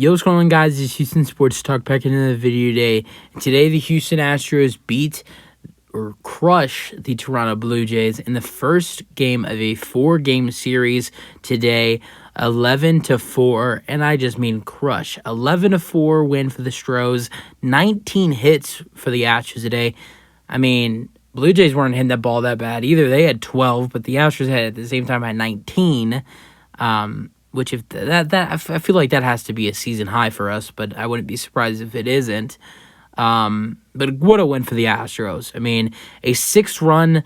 Yo, what's going on, guys? It's Houston Sports Talk back into the video today. Today, the Houston Astros beat or crush the Toronto Blue Jays in the first game of a 4-game series today, 11-4, and I just mean crush. 11-4 win for the Astros, 19 hits for the Astros today. I mean, Blue Jays weren't hitting that ball that bad either. They had 12, but the Astros had at the same time had 19. Which if that I feel like that has to be a season high for us, but I wouldn't be surprised if it isn't. But what a win for the Astros. I mean, a six run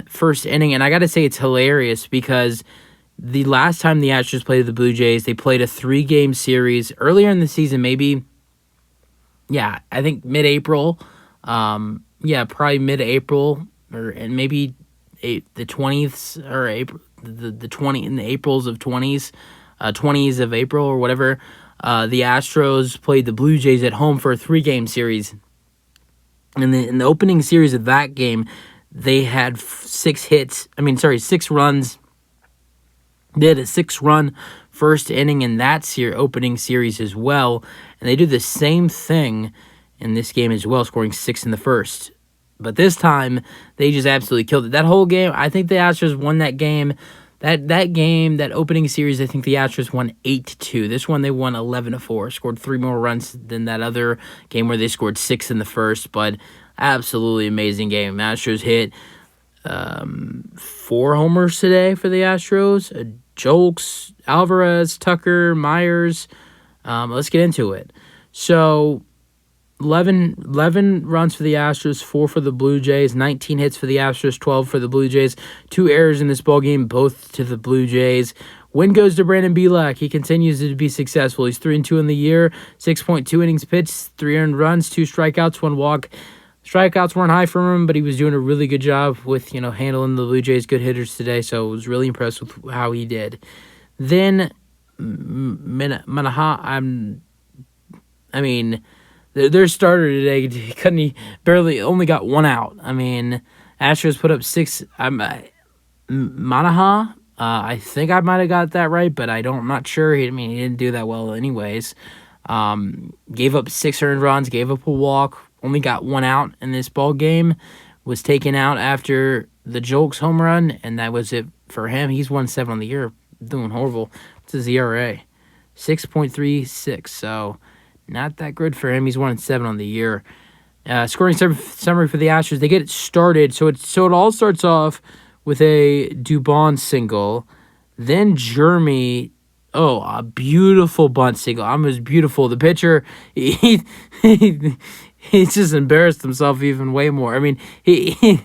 first inning, and I got to say it's hilarious because the last time the Astros played the Blue Jays, they played a 3-game series earlier in the season, maybe. Yeah, I think mid-April. Probably mid-April and maybe the 20th or April. The 20 in the Aprils of 20s of April or whatever, the Astros played the Blue Jays at home for a 3-game series. And in the opening series of that game, they had 6 runs. They had a 6-run first inning in that opening series as well, and they do the same thing in this game as well, scoring 6 in the first. But this time, they just absolutely killed it. That whole game, I think the Astros won that game. That opening series, I think the Astros won 8-2. This one, they won 11-4. Scored 3 more runs than that other game where they scored 6 in the first. But absolutely amazing game. Astros hit 4 homers today for the Astros. Julks, Alvarez, Tucker, Meyers. Let's get into it. So 11 runs for the Astros, 4 for the Blue Jays, 19 hits for the Astros, 12 for the Blue Jays. 2 errors in this ballgame, both to the Blue Jays. Win goes to Brandon Belak. He continues to be successful. He's 3-2 in the year, 6.2 innings pitched, 3 earned runs, 2 strikeouts, 1 walk. Strikeouts weren't high for him, but he was doing a really good job with, handling the Blue Jays' good hitters today, so I was really impressed with how he did. Then, Manaha, their starter today, he barely only got 1 out. I mean, Astros put up 6. Manaha, I think I might have got that right, but I'm not sure. He didn't do that well anyways. Gave up 6 earned runs, gave up a walk, only got 1 out in this ball game. Was taken out after the Julks home run, and that was it for him. He's 1-7 on the year, doing horrible. What's his ERA? 6.36. So not that good for him. He's 1-7 on the year. Scoring summary for the Astros. They get it started. So it all starts off with a Dubon single. Then Jeremy, a beautiful bunt single. Almost beautiful. The pitcher, he just embarrassed himself even way more. I mean, he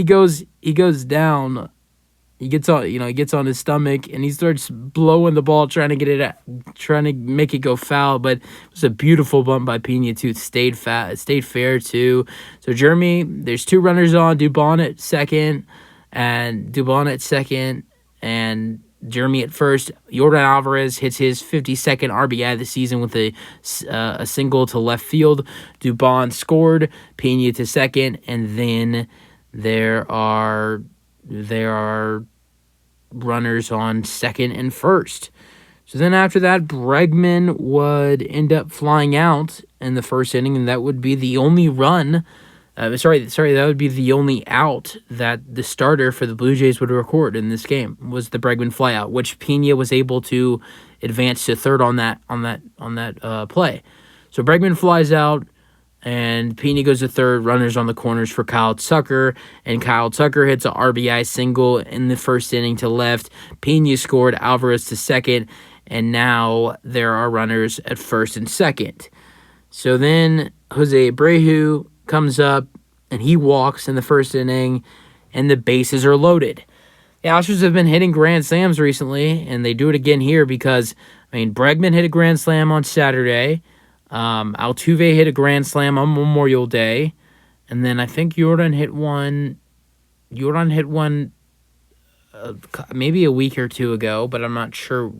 goes down. He gets on his stomach and he starts blowing the ball, trying to make it go foul. But it was a beautiful bunt by Pena too. Stayed fair too. So Jeremy, there's 2 runners on. Dubon at second, and Jeremy at first. Yordan Alvarez hits his 52nd RBI of the season with a single to left field. Dubon scored. Pena to second, and then there are runners on second and first. So then after that, Bregman would end up flying out in the first inning, and that would be the only run. That would be the only out that the starter for the Blue Jays would record in this game, was the Bregman flyout, which Pena was able to advance to third on that play. So Bregman flies out, and Pena goes to third, runners on the corners for Kyle Tucker, and Kyle Tucker hits a RBI single in the first inning to left. Pena scored, Alvarez to second, and now there are runners at first and second. So then Jose Abreu comes up, and he walks in the first inning, and the bases are loaded. The Astros have been hitting grand slams recently, and they do it again here because, Bregman hit a grand slam on Saturday. Altuve hit a grand slam on Memorial Day, and then I think Yordan hit one maybe a week or 2 ago, but I'm not sure.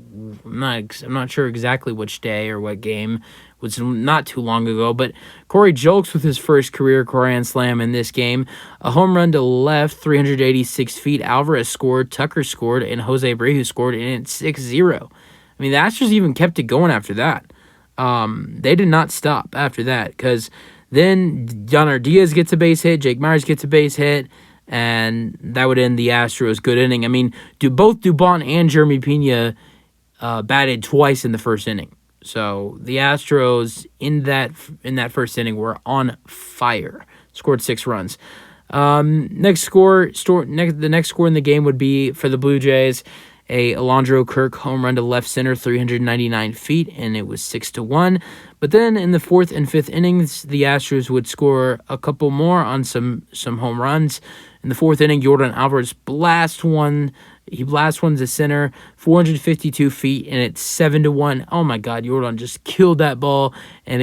I'm not sure exactly which day or what game. It was not too long ago. But Corey Julks with his first career grand slam in this game, a home run to left, 386 feet. Alvarez scored, Tucker scored, and Jose Abreu scored, and it's 6-0. I mean, the Astros even kept it going after that. They did not stop after that because then Yainer Diaz gets a base hit, Jake Meyers gets a base hit, and that would end the Astros' good inning. I mean, both Dubon and Jeremy Pena batted twice in the first inning. So the Astros in that first inning were on fire. Scored 6 runs. The next score in the game would be for the Blue Jays. A Alondro Kirk home run to left center, 399 feet, and it was 6-1. But then in the 4th and 5th innings, the Astros would score a couple more on some home runs. In the 4th inning, Yordan Alvarez blasts one to center, 452 feet, and it's 7-1. Oh my God, Yordan just killed that ball, and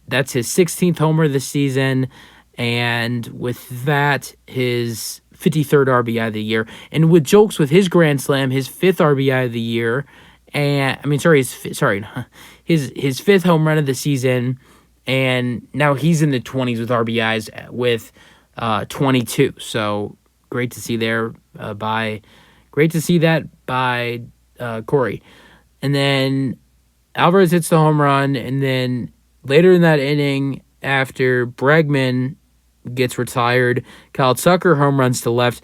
that's his 16th homer this season, and with that, his 53rd RBI of the year, and with Julks with his grand slam, his 5th RBI of the year, and his 5th home run of the season, and now he's in the 20s with RBIs with 22. So great to see that by Corey. And then Alvarez hits the home run, and then later in that inning, after Bregman gets retired, Kyle Tucker home runs to left.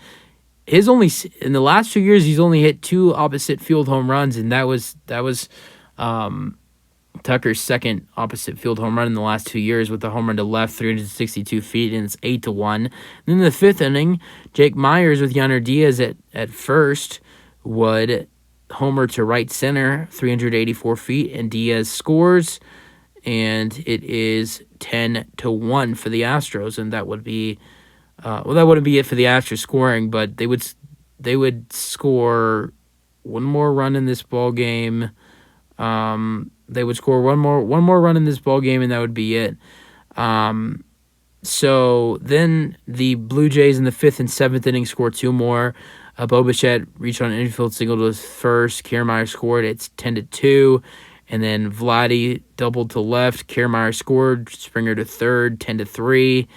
In the last 2 years, he's only hit 2 opposite field home runs, and that was Tucker's second opposite field home run in the last 2 years with the home run to left, 362 feet, and it's 8-1. And then in the 5th inning, Jake Meyers with Yainer Diaz at first would homer to right center, 384 feet, and Diaz scores, and it is 10-1 for the Astros, and that would be that wouldn't be it for the Astros scoring, but they would score one more run in this ball game. They would score one more run in this ball game, and that would be it. So then the Blue Jays in the 5th and 7th inning scored 2 more. Bo Bichette reached on an infield single to first. Kiermaier scored. It's 10-2. And then Vladdy doubled to left. Kiermaier scored. Springer to third, 10-3.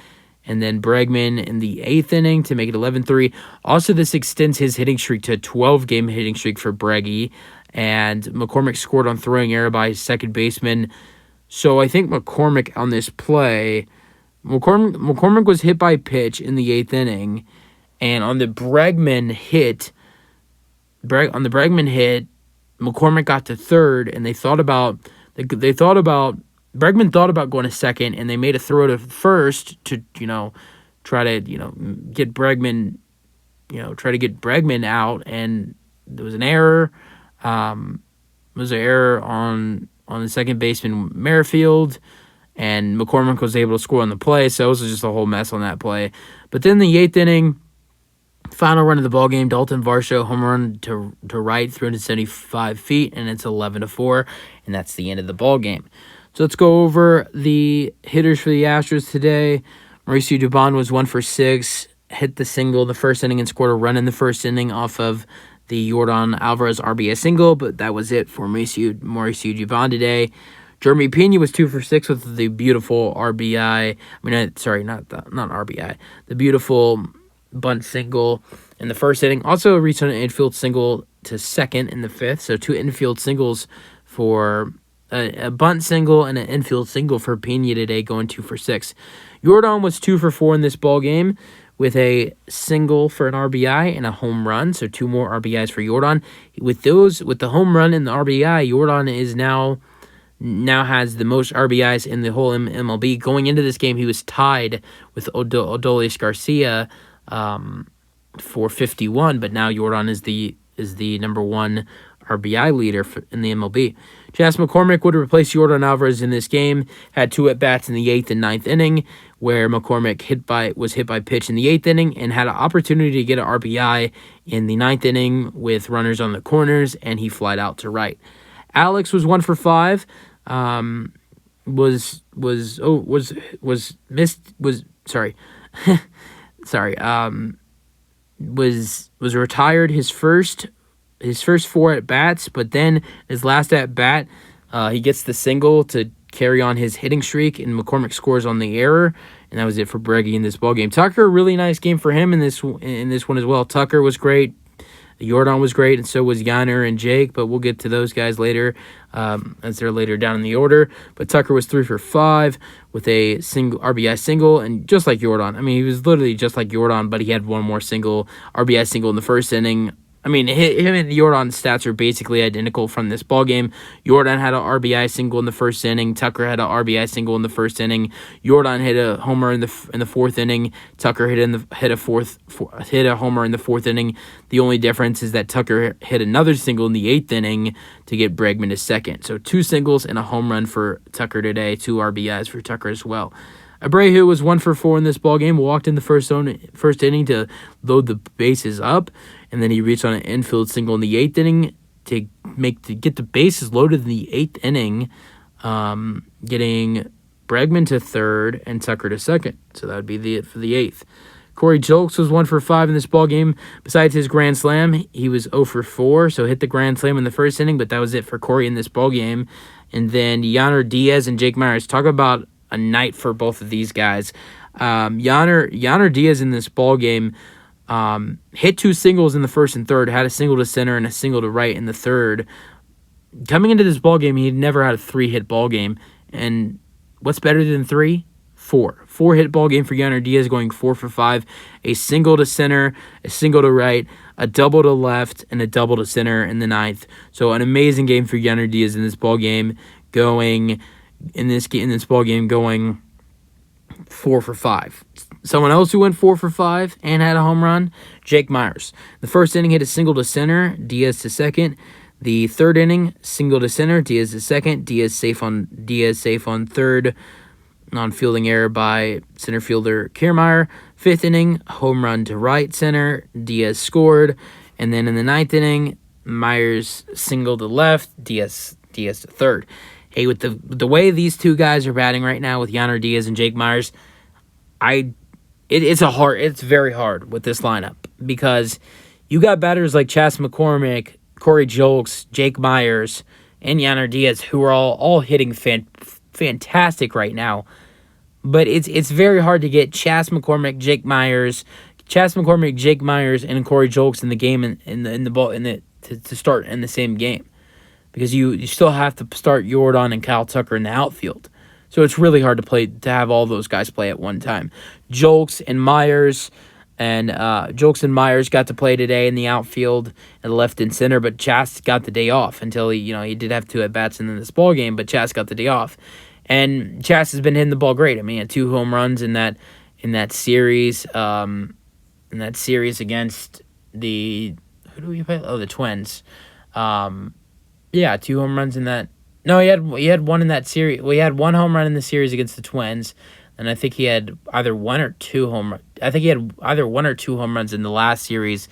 And then Bregman in the 8th inning to make it 11-3. Also, this extends his hitting streak to a 12-game hitting streak for Breggy. And McCormick scored on throwing error by his second baseman. So I think McCormick on this play, McCormick was hit by pitch in the 8th inning. And on the Bregman hit, McCormick got to third, and Bregman thought about going to second, and they made a throw to first to try to get Bregman out, and there was an error. There was an error on the second baseman Merrifield, and McCormick was able to score on the play, so it was just a whole mess on that play. But then the 8th inning, final run of the ballgame, Dalton Varsho home run to right, 375 feet, and it's 11-4, and that's the end of the ballgame. So let's go over the hitters for the Astros today. Mauricio Dubon was 1 for 6, hit the single in the first inning and scored a run in the first inning off of the Yordan Alvarez RBI single, but that was it for Mauricio Dubon today. Jeremy Pena was 2 for 6 with the beautiful RBI. Not RBI. The beautiful bunt single in the first inning. Also reached on an infield single to second in the 5th. So 2 infield singles for a bunt single and an infield single for Pena today, going 2 for 6. Yordan was 2 for 4 in this ball game with a single for an RBI and a home run. So 2 more RBIs for Yordan. With the home run and the RBI, Yordan is now has the most RBIs in the whole MLB. Going into this game, he was tied with Adolis Garcia for 51, but now Yordan is the number 1 RBI leader in the MLB. Jas McCormick would replace Yordan Alvarez in this game, had 2 at-bats in the 8th and 9th inning, where McCormick was hit by pitch in the 8th inning and had an opportunity to get an RBI in the 9th inning with runners on the corners, and he flied out to right. Alex was 1 for 5, was retired his first 4 at bats, but then his last at bat, he gets the single to carry on his hitting streak, and McCormick scores on the error, and that was it for Breggy in this ballgame. Tucker, a really nice game for him in this one as well. Tucker was great. Jordan was great, and so was Yanner and Jake, but we'll get to those guys later as they're later down in the order. But Tucker was 3 for 5 with a single RBI single, and just like Jordan. I mean, he was literally just like Jordan, but he had one more RBI single in the first inning. I mean, him and Jordan's stats are basically identical from this ballgame. Jordan had an RBI single in the first inning. Tucker had an RBI single in the first inning. Jordan hit a homer in the fourth inning. Tucker hit a homer in the fourth inning. The only difference is that Tucker hit another single in the eighth inning to get Bregman to second. So 2 singles and a home run for Tucker today. 2 RBIs for Tucker as well. Abreu was 1 for 4 in this ballgame. Walked in the first inning to load the bases up, and then he reached on an infield single in the 8th inning to get the bases loaded in the 8th inning, getting Bregman to third and Tucker to second. So that would be it for the 8th. Corey Julks was 1 for 5 in this ballgame. Besides his grand slam, he was 0 for 4, so hit the grand slam in the first inning, but that was it for Corey in this ballgame. And then Yanner Diaz and Jake Meyers. Talk about a night for both of these guys. Yanner Diaz in this ball game hit 2 singles in the first and third, had a single to center and a single to right in the third. Coming into this ball game, he never had a 3-hit ball game. And what's better than 3? 4. 4-hit ball game for Yanner Diaz, going 4 for 5. A single to center, a single to right, a double to left, and a double to center in the 9th. So an amazing game for Yanner Diaz in this ball game, going 4 for 5. Someone else who went 4 for 5 and had a home run, Jake Meyers. The first inning hit a single to center, Diaz to second. The third inning, single to center, Diaz to second. Diaz safe on third, non-fielding error by center fielder Kiermaier. Fifth inning, home run to right center, Diaz scored. And then in the 9th inning, Meyers single to left, Diaz to third. Hey, with the way these two guys are batting right now with Yanner Diaz and Jake Meyers, it's very hard with this lineup because you got batters like Chas McCormick, Corey Julks, Jake Meyers, and Yanner Diaz who are all hitting fantastic right now. But it's very hard to get Chas McCormick, Jake Meyers, and Corey Julks in the game to start in the same game. Because you still have to start Jordan and Kyle Tucker in the outfield. So it's really hard to have all those guys play at one time. Julks and Meyers got to play today in the outfield and left and center, but Chas got the day off until he did have 2 at-bats in this ball game, but Chas got the day off. And Chas has been hitting the ball great. I mean, he had 2 home runs in that series. In that series against who do we play? Oh, the Twins. 2 home runs in that. No, he had one in that series. Well, he had 1 home run in the series against the Twins, and I think he had either 1 or 2 home runs. I think he had either 1 or 2 home runs in the last series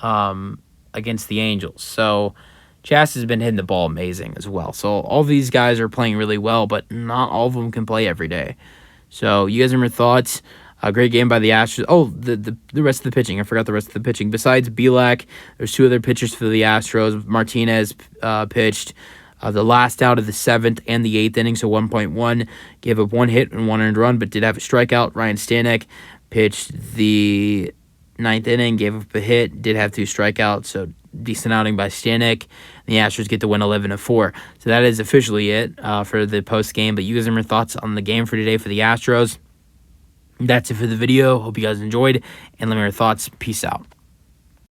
against the Angels. So Chas has been hitting the ball amazing as well. So all these guys are playing really well, but not all of them can play every day. So you guys have your thoughts. A great game by the Astros. Oh, the rest of the pitching. I forgot the rest of the pitching. Besides Belak, there's 2 other pitchers for the Astros. Martinez pitched the last out of the 7th and the 8th inning, so 1.1. Gave up 1 hit and 1 earned run, but did have a strikeout. Ryan Stanek pitched the 9th inning, gave up a hit, did have 2 strikeouts, so decent outing by Stanek. The Astros get to win 11-4. So that is officially it for the post game. But you guys have your thoughts on the game for today for the Astros. That's it for the video. Hope you guys enjoyed, and let me know your thoughts. Peace out.